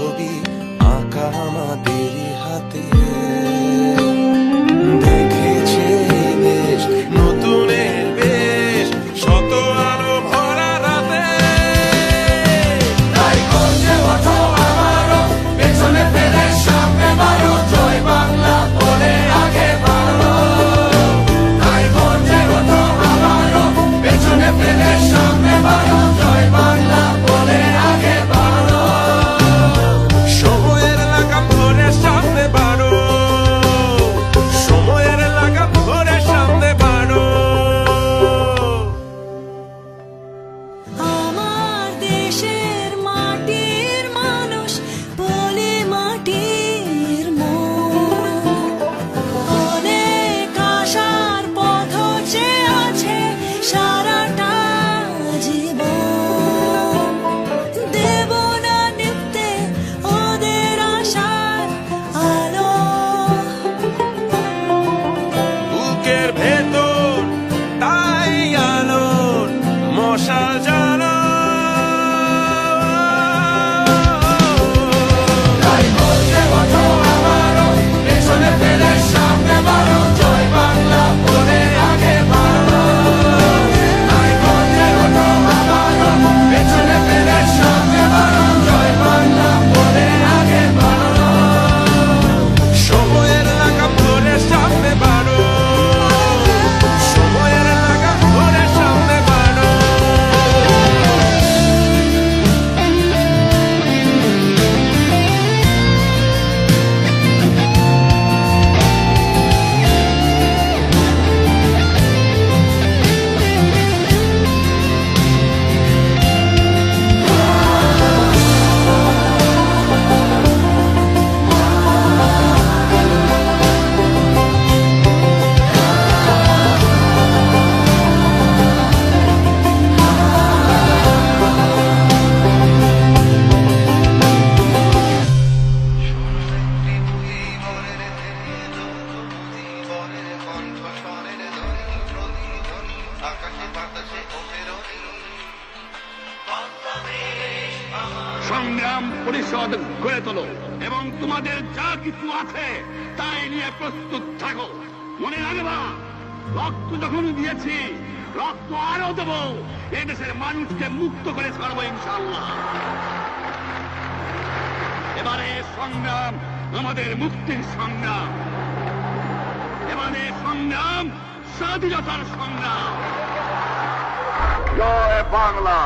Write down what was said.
ছবি আঁকা আমাদেরই হাতে। দেখেছে দেশ নতুনের বেশ, শত আলো ভরা রাতে। তাই গর্জে ওঠো আবারো, পেছনে ফেলে সামনে বাড়ো, জয় বাংলা বলে আগে বাড়ো। তাই গর্জে ওঠো আবারো, পেছনে ফেলে সামনে বাড়ো, জয় বাংলা বলে আগে বাড়ো। সময়ের লাগাম ধরে সামনে বাড়ো, সময়ের লাগাম ধরে সামনে বাড়ো। আমার দেশের মাটির মানুষ বলে মাটির মন, অনেক আশার পথ চেয়ে আছে সারাটা জীবন। দেব না নিভতে ওদের আশার আলো। বুকের ভেতর তাই আলোর মশাল জ্বালো। তাই গর্জে ওঠো আবারো, পেছনে ফেলে সামনে বাড়ো, জয় বাংলা বলে আগে বাড়ো। তাই গর্জে ওঠো আবারো, পেছনে ফেলে সামনে বাড়ো, জয় বাংলা বলে আগে বাড়ো। সময়ের লাগাম ধরে সামনে বাড়ো, সময়ের লাগাম ধরে সামনে বাড়ো। সংগ্রাম পরিষদ গড়ে তোলো এবং তোমাদের যা কিছু আছে তাই নিয়ে প্রস্তুত থাকো। মনে রাখবা, রক্ত যখন দিয়েছি রক্ত আরো দেব, এদেশের মানুষকে মুক্ত করে ছাড়বো ইনশাআল্লাহ। এবারে সংগ্রাম আমাদের মুক্তির সংগ্রাম, এবারে সংগ্রাম স্বাধীনতার সংগ্রাম। জয় বাংলা।